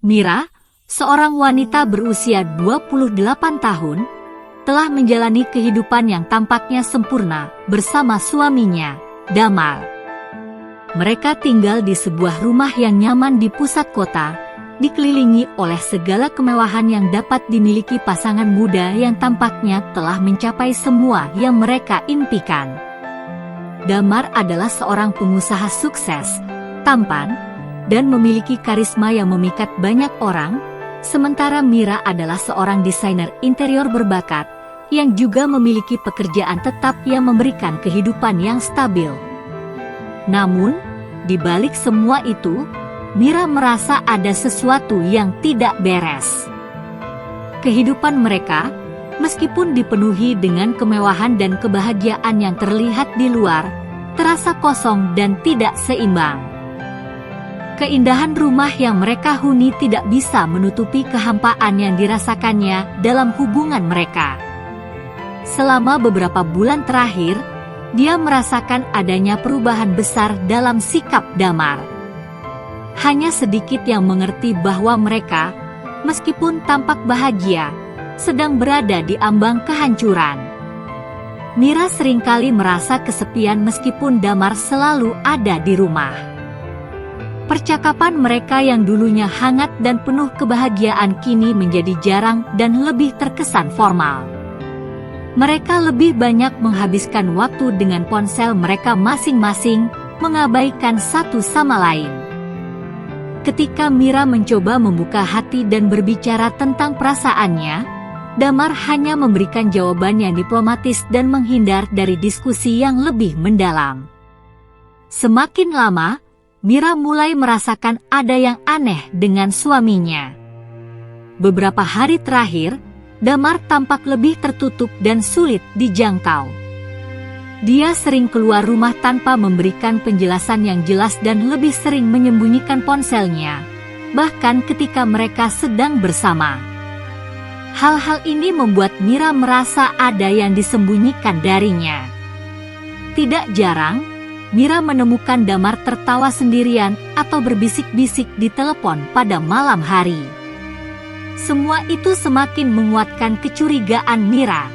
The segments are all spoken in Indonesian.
Mira, seorang wanita berusia 28 tahun, telah menjalani kehidupan yang tampaknya sempurna bersama suaminya, Damar. Mereka tinggal di sebuah rumah yang nyaman di pusat kota, dikelilingi oleh segala kemewahan yang dapat dimiliki pasangan muda yang tampaknya telah mencapai semua yang mereka impikan. Damar adalah seorang pengusaha sukses, tampan, dan memiliki karisma yang memikat banyak orang, sementara Mira adalah seorang desainer interior berbakat, yang juga memiliki pekerjaan tetap yang memberikan kehidupan yang stabil. Namun, di balik semua itu, Mira merasa ada sesuatu yang tidak beres. Kehidupan mereka, meskipun dipenuhi dengan kemewahan dan kebahagiaan yang terlihat di luar, terasa kosong dan tidak seimbang. Keindahan rumah yang mereka huni tidak bisa menutupi kehampaan yang dirasakannya dalam hubungan mereka. Selama beberapa bulan terakhir, dia merasakan adanya perubahan besar dalam sikap Damar. Hanya sedikit yang mengerti bahwa mereka, meskipun tampak bahagia, sedang berada di ambang kehancuran. Mira seringkali merasa kesepian meskipun Damar selalu ada di rumah. Percakapan mereka yang dulunya hangat dan penuh kebahagiaan kini menjadi jarang dan lebih terkesan formal. Mereka lebih banyak menghabiskan waktu dengan ponsel mereka masing-masing, mengabaikan satu sama lain. Ketika Mira mencoba membuka hati dan berbicara tentang perasaannya, Damar hanya memberikan jawaban yang diplomatis dan menghindar dari diskusi yang lebih mendalam. Semakin lama, Mira mulai merasakan ada yang aneh dengan suaminya. Beberapa hari terakhir, Damar tampak lebih tertutup dan sulit dijangkau. Dia sering keluar rumah tanpa memberikan penjelasan yang jelas dan lebih sering menyembunyikan ponselnya, bahkan ketika mereka sedang bersama. Hal-hal ini membuat Mira merasa ada yang disembunyikan darinya. Tidak jarang, Mira menemukan Damar tertawa sendirian atau berbisik-bisik di telepon pada malam hari. Semua itu semakin menguatkan kecurigaan Mira.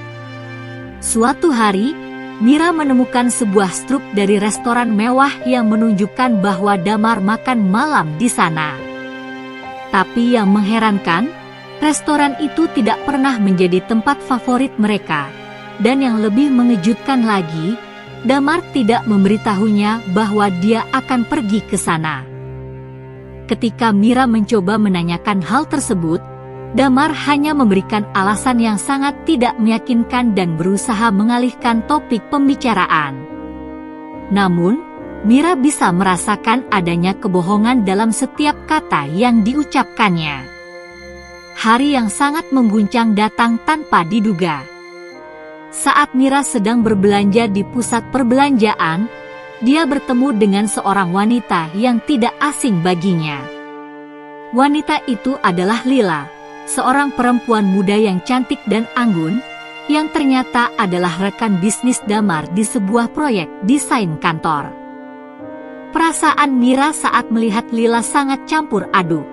Suatu hari, Mira menemukan sebuah struk dari restoran mewah yang menunjukkan bahwa Damar makan malam di sana. Tapi yang mengherankan, restoran itu tidak pernah menjadi tempat favorit mereka. Dan yang lebih mengejutkan lagi, Damar tidak memberitahunya bahwa dia akan pergi ke sana. Ketika Mira mencoba menanyakan hal tersebut, Damar hanya memberikan alasan yang sangat tidak meyakinkan dan berusaha mengalihkan topik pembicaraan. Namun, Mira bisa merasakan adanya kebohongan dalam setiap kata yang diucapkannya. Hari yang sangat mengguncang datang tanpa diduga. Saat Mira sedang berbelanja di pusat perbelanjaan, dia bertemu dengan seorang wanita yang tidak asing baginya. Wanita itu adalah Lila, seorang perempuan muda yang cantik dan anggun, yang ternyata adalah rekan bisnis Damar di sebuah proyek desain kantor. Perasaan Mira saat melihat Lila sangat campur aduk.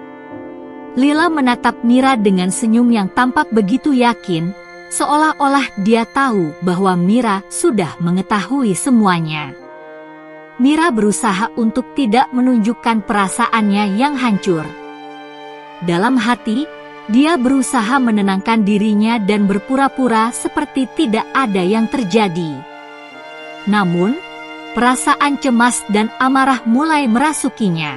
Lila menatap Mira dengan senyum yang tampak begitu yakin, seolah-olah dia tahu bahwa Mira sudah mengetahui semuanya. Mira berusaha untuk tidak menunjukkan perasaannya yang hancur. Dalam hati, dia berusaha menenangkan dirinya dan berpura-pura seperti tidak ada yang terjadi. Namun, perasaan cemas dan amarah mulai merasukinya.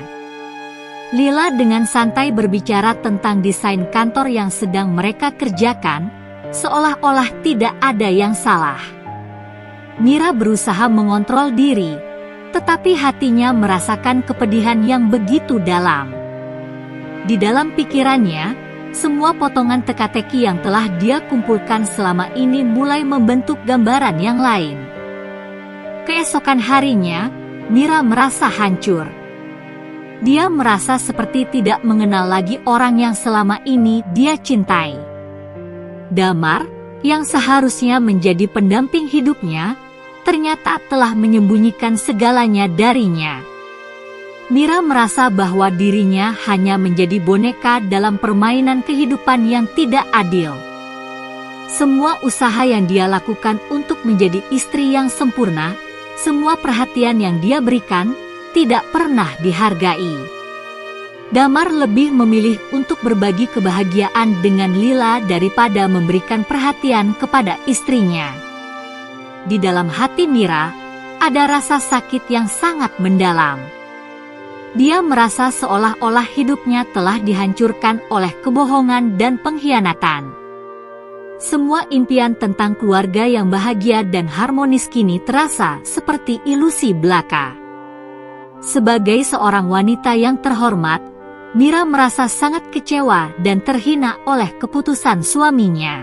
Lila dengan santai berbicara tentang desain kantor yang sedang mereka kerjakan, seolah-olah tidak ada yang salah. Mira berusaha mengontrol diri, tetapi hatinya merasakan kepedihan yang begitu dalam. Di dalam pikirannya, semua potongan teka-teki yang telah dia kumpulkan selama ini mulai membentuk gambaran yang lain. Keesokan harinya, Mira merasa hancur. Dia merasa seperti tidak mengenal lagi orang yang selama ini dia cintai. Damar, yang seharusnya menjadi pendamping hidupnya, ternyata telah menyembunyikan segalanya darinya. Mira merasa bahwa dirinya hanya menjadi boneka dalam permainan kehidupan yang tidak adil. Semua usaha yang dia lakukan untuk menjadi istri yang sempurna, semua perhatian yang dia berikan, tidak pernah dihargai. Damar lebih memilih untuk berbagi kebahagiaan dengan Lila daripada memberikan perhatian kepada istrinya. Di dalam hati Mira, ada rasa sakit yang sangat mendalam. Dia merasa seolah-olah hidupnya telah dihancurkan oleh kebohongan dan pengkhianatan. Semua impian tentang keluarga yang bahagia dan harmonis kini terasa seperti ilusi belaka. Sebagai seorang wanita yang terhormat, Mira merasa sangat kecewa dan terhina oleh keputusan suaminya.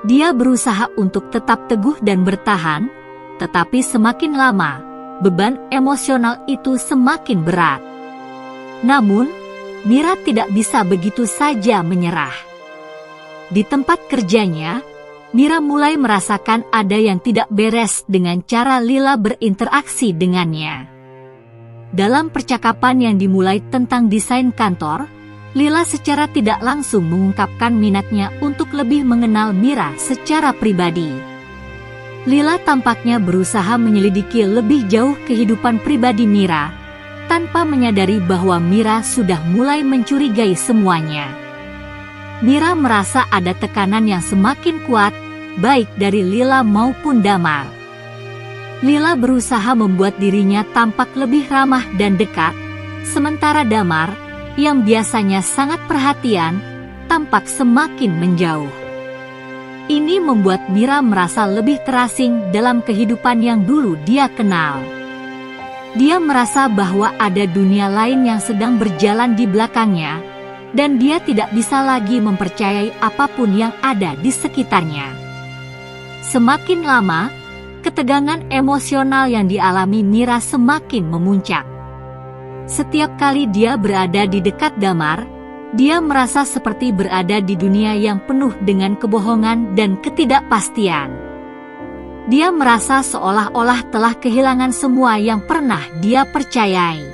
Dia berusaha untuk tetap teguh dan bertahan, tetapi semakin lama, beban emosional itu semakin berat. Namun, Mira tidak bisa begitu saja menyerah. Di tempat kerjanya, Mira mulai merasakan ada yang tidak beres dengan cara Lila berinteraksi dengannya. Dalam percakapan yang dimulai tentang desain kantor, Lila secara tidak langsung mengungkapkan minatnya untuk lebih mengenal Mira secara pribadi. Lila tampaknya berusaha menyelidiki lebih jauh kehidupan pribadi Mira, tanpa menyadari bahwa Mira sudah mulai mencurigai semuanya. Mira merasa ada tekanan yang semakin kuat, baik dari Lila maupun Damar. Lila berusaha membuat dirinya tampak lebih ramah dan dekat, sementara Damar, yang biasanya sangat perhatian, tampak semakin menjauh. Ini membuat Mira merasa lebih terasing dalam kehidupan yang dulu dia kenal. Dia merasa bahwa ada dunia lain yang sedang berjalan di belakangnya, dan dia tidak bisa lagi mempercayai apapun yang ada di sekitarnya. Semakin lama, ketegangan emosional yang dialami Mira semakin memuncak. Setiap kali dia berada di dekat Damar, dia merasa seperti berada di dunia yang penuh dengan kebohongan dan ketidakpastian. Dia merasa seolah-olah telah kehilangan semua yang pernah dia percayai.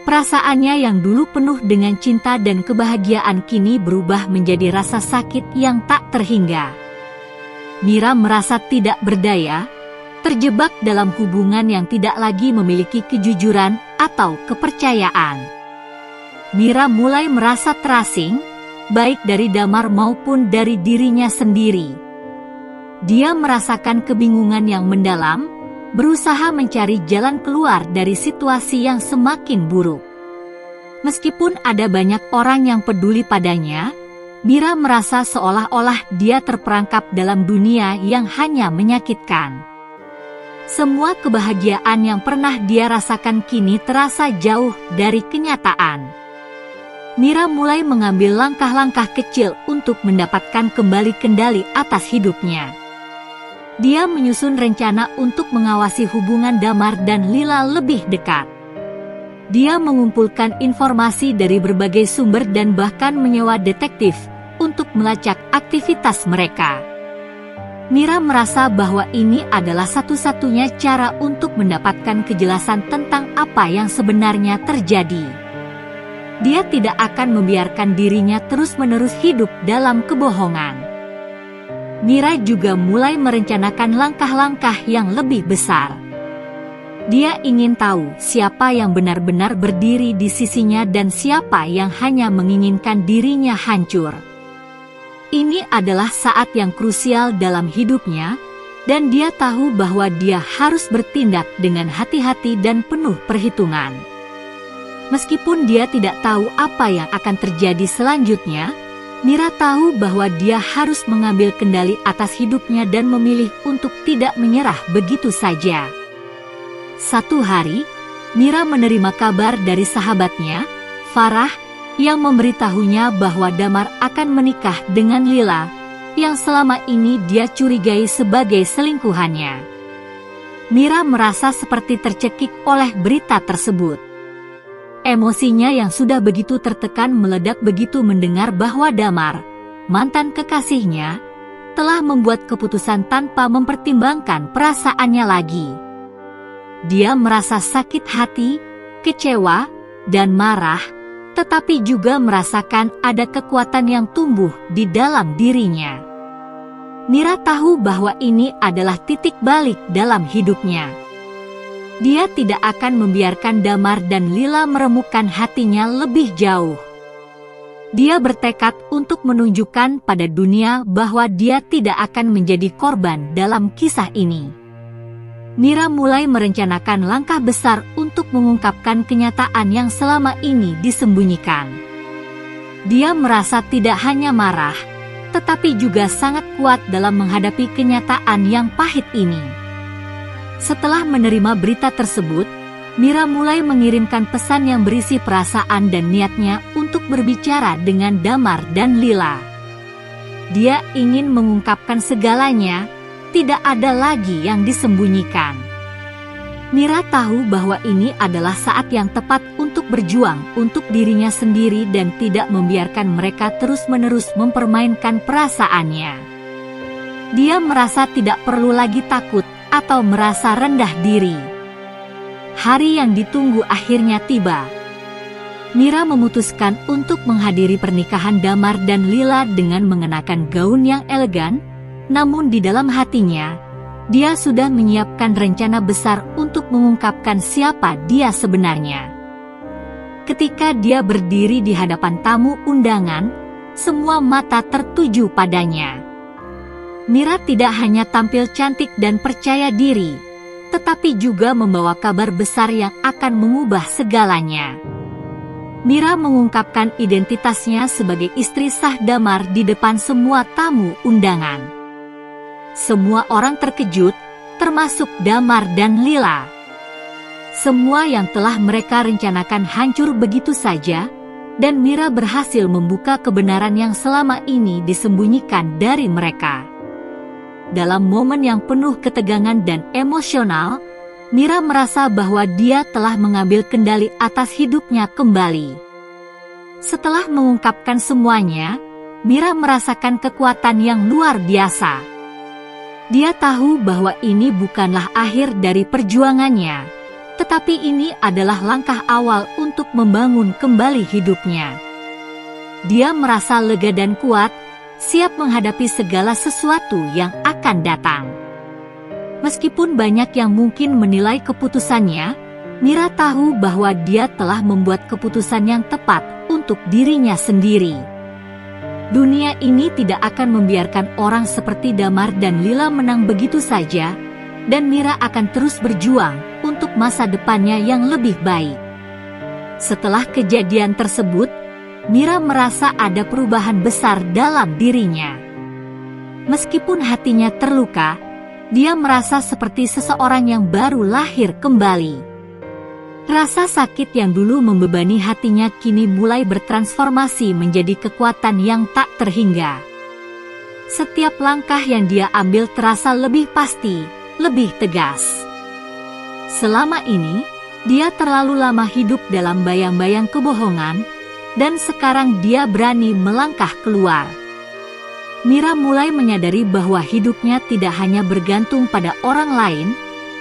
Perasaannya yang dulu penuh dengan cinta dan kebahagiaan kini berubah menjadi rasa sakit yang tak terhingga. Mira merasa tidak berdaya, terjebak dalam hubungan yang tidak lagi memiliki kejujuran atau kepercayaan. Mira mulai merasa terasing, baik dari Damar maupun dari dirinya sendiri. Dia merasakan kebingungan yang mendalam, berusaha mencari jalan keluar dari situasi yang semakin buruk. Meskipun ada banyak orang yang peduli padanya, Mira merasa seolah-olah dia terperangkap dalam dunia yang hanya menyakitkan. Semua kebahagiaan yang pernah dia rasakan kini terasa jauh dari kenyataan. Mira mulai mengambil langkah-langkah kecil untuk mendapatkan kembali kendali atas hidupnya. Dia menyusun rencana untuk mengawasi hubungan Damar dan Lila lebih dekat. Dia mengumpulkan informasi dari berbagai sumber dan bahkan menyewa detektif untuk melacak aktivitas mereka. Mira merasa bahwa ini adalah satu-satunya cara untuk mendapatkan kejelasan tentang apa yang sebenarnya terjadi. Dia tidak akan membiarkan dirinya terus-menerus hidup dalam kebohongan. Mira juga mulai merencanakan langkah-langkah yang lebih besar. Dia ingin tahu siapa yang benar-benar berdiri di sisinya dan siapa yang hanya menginginkan dirinya hancur. Ini adalah saat yang krusial dalam hidupnya, dan dia tahu bahwa dia harus bertindak dengan hati-hati dan penuh perhitungan. Meskipun dia tidak tahu apa yang akan terjadi selanjutnya, Mira tahu bahwa dia harus mengambil kendali atas hidupnya dan memilih untuk tidak menyerah begitu saja. Satu hari, Mira menerima kabar dari sahabatnya, Farah, yang memberitahunya bahwa Damar akan menikah dengan Lila, yang selama ini dia curigai sebagai selingkuhannya. Mira merasa seperti tercekik oleh berita tersebut. Emosinya yang sudah begitu tertekan meledak begitu mendengar bahwa Damar, mantan kekasihnya, telah membuat keputusan tanpa mempertimbangkan perasaannya lagi. Dia merasa sakit hati, kecewa, dan marah, tetapi juga merasakan ada kekuatan yang tumbuh di dalam dirinya. Mira tahu bahwa ini adalah titik balik dalam hidupnya. Dia tidak akan membiarkan Damar dan Lila meremukkan hatinya lebih jauh. Dia bertekad untuk menunjukkan pada dunia bahwa dia tidak akan menjadi korban dalam kisah ini. Mira mulai merencanakan langkah besar untuk mengungkapkan kenyataan yang selama ini disembunyikan. Dia merasa tidak hanya marah, tetapi juga sangat kuat dalam menghadapi kenyataan yang pahit ini. Setelah menerima berita tersebut, Mira mulai mengirimkan pesan yang berisi perasaan dan niatnya untuk berbicara dengan Damar dan Lila. Dia ingin mengungkapkan segalanya, tidak ada lagi yang disembunyikan. Mira tahu bahwa ini adalah saat yang tepat untuk berjuang untuk dirinya sendiri dan tidak membiarkan mereka terus-menerus mempermainkan perasaannya. Dia merasa tidak perlu lagi takut atau merasa rendah diri. Hari yang ditunggu akhirnya tiba. Mira memutuskan untuk menghadiri pernikahan Damar dan Lila dengan mengenakan gaun yang elegan, namun di dalam hatinya, dia sudah menyiapkan rencana besar untuk mengungkapkan siapa dia sebenarnya. Ketika dia berdiri di hadapan tamu undangan, semua mata tertuju padanya. Mira tidak hanya tampil cantik dan percaya diri, tetapi juga membawa kabar besar yang akan mengubah segalanya. Mira mengungkapkan identitasnya sebagai istri sah Damar di depan semua tamu undangan. Semua orang terkejut, termasuk Damar dan Lila. Semua yang telah mereka rencanakan hancur begitu saja, dan Mira berhasil membuka kebenaran yang selama ini disembunyikan dari mereka. Dalam momen yang penuh ketegangan dan emosional, Mira merasa bahwa dia telah mengambil kendali atas hidupnya kembali. Setelah mengungkapkan semuanya, Mira merasakan kekuatan yang luar biasa. Dia tahu bahwa ini bukanlah akhir dari perjuangannya, tetapi ini adalah langkah awal untuk membangun kembali hidupnya. Dia merasa lega dan kuat, siap menghadapi segala sesuatu yang akan datang. Meskipun banyak yang mungkin menilai keputusannya, Mira tahu bahwa dia telah membuat keputusan yang tepat untuk dirinya sendiri. Dunia ini tidak akan membiarkan orang seperti Damar dan Lila menang begitu saja, dan Mira akan terus berjuang untuk masa depannya yang lebih baik. Setelah kejadian tersebut, Mira merasa ada perubahan besar dalam dirinya. Meskipun hatinya terluka, dia merasa seperti seseorang yang baru lahir kembali. Rasa sakit yang dulu membebani hatinya kini mulai bertransformasi menjadi kekuatan yang tak terhingga. Setiap langkah yang dia ambil terasa lebih pasti, lebih tegas. Selama ini, dia terlalu lama hidup dalam bayang-bayang kebohongan, dan sekarang dia berani melangkah keluar. Mira mulai menyadari bahwa hidupnya tidak hanya bergantung pada orang lain,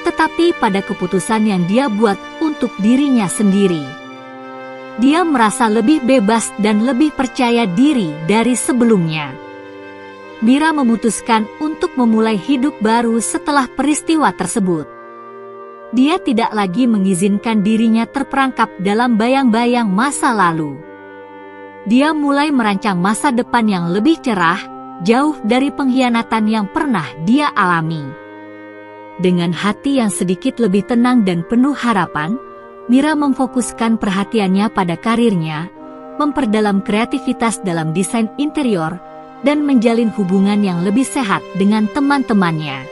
tetapi pada keputusan yang dia buat untuk dirinya sendiri. Dia merasa lebih bebas dan lebih percaya diri dari sebelumnya. Mira memutuskan untuk memulai hidup baru setelah peristiwa tersebut. Dia tidak lagi mengizinkan dirinya terperangkap dalam bayang-bayang masa lalu. Dia mulai merancang masa depan yang lebih cerah, jauh dari pengkhianatan yang pernah dia alami. Dengan hati yang sedikit lebih tenang dan penuh harapan, Mira memfokuskan perhatiannya pada karirnya, memperdalam kreativitas dalam desain interior, dan menjalin hubungan yang lebih sehat dengan teman-temannya.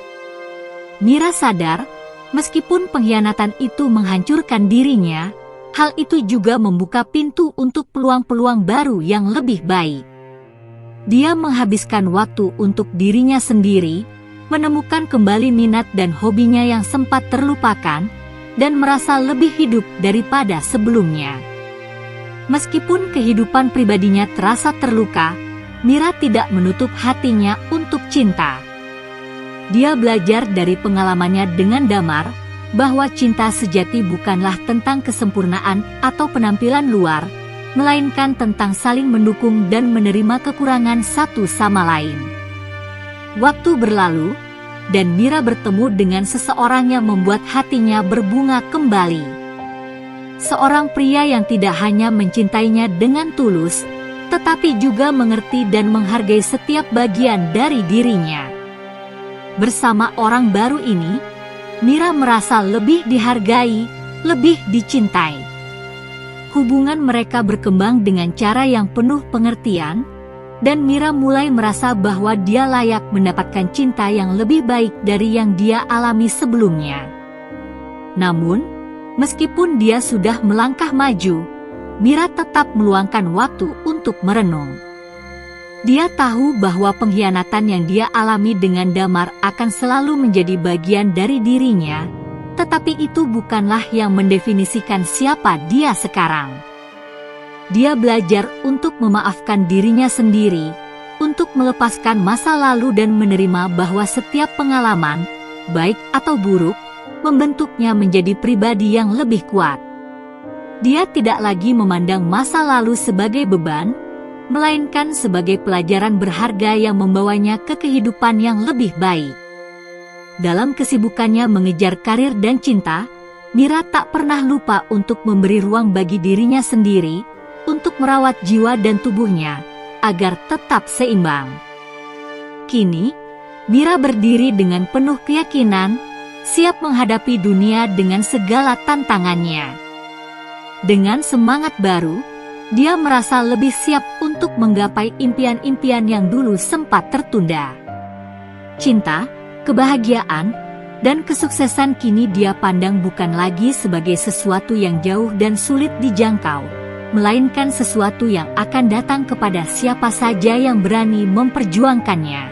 Mira sadar, meskipun pengkhianatan itu menghancurkan dirinya, hal itu juga membuka pintu untuk peluang-peluang baru yang lebih baik. Dia menghabiskan waktu untuk dirinya sendiri, menemukan kembali minat dan hobinya yang sempat terlupakan, dan merasa lebih hidup daripada sebelumnya. Meskipun kehidupan pribadinya terasa terluka, Mira tidak menutup hatinya untuk cinta. Dia belajar dari pengalamannya dengan Damar, bahwa cinta sejati bukanlah tentang kesempurnaan atau penampilan luar, melainkan tentang saling mendukung dan menerima kekurangan satu sama lain. Waktu berlalu, dan Mira bertemu dengan seseorang yang membuat hatinya berbunga kembali. Seorang pria yang tidak hanya mencintainya dengan tulus, tetapi juga mengerti dan menghargai setiap bagian dari dirinya. Bersama orang baru ini, Mira merasa lebih dihargai, lebih dicintai. Hubungan mereka berkembang dengan cara yang penuh pengertian, dan Mira mulai merasa bahwa dia layak mendapatkan cinta yang lebih baik dari yang dia alami sebelumnya. Namun, meskipun dia sudah melangkah maju, Mira tetap meluangkan waktu untuk merenung. Dia tahu bahwa pengkhianatan yang dia alami dengan Damar akan selalu menjadi bagian dari dirinya, tetapi itu bukanlah yang mendefinisikan siapa dia sekarang. Dia belajar untuk memaafkan dirinya sendiri, untuk melepaskan masa lalu dan menerima bahwa setiap pengalaman, baik atau buruk, membentuknya menjadi pribadi yang lebih kuat. Dia tidak lagi memandang masa lalu sebagai beban, melainkan sebagai pelajaran berharga yang membawanya ke kehidupan yang lebih baik. Dalam kesibukannya mengejar karir dan cinta, Mira tak pernah lupa untuk memberi ruang bagi dirinya sendiri, untuk merawat jiwa dan tubuhnya, agar tetap seimbang. Kini, Mira berdiri dengan penuh keyakinan, siap menghadapi dunia dengan segala tantangannya. Dengan semangat baru, dia merasa lebih siap untuk menggapai impian-impian yang dulu sempat tertunda. Cinta, kebahagiaan, dan kesuksesan kini dia pandang bukan lagi sebagai sesuatu yang jauh dan sulit dijangkau, melainkan sesuatu yang akan datang kepada siapa saja yang berani memperjuangkannya.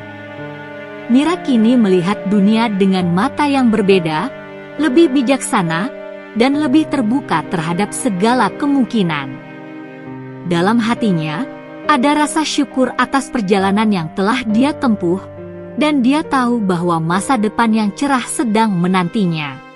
Mira kini melihat dunia dengan mata yang berbeda, lebih bijaksana, dan lebih terbuka terhadap segala kemungkinan. Dalam hatinya, ada rasa syukur atas perjalanan yang telah dia tempuh, dan dia tahu bahwa masa depan yang cerah sedang menantinya.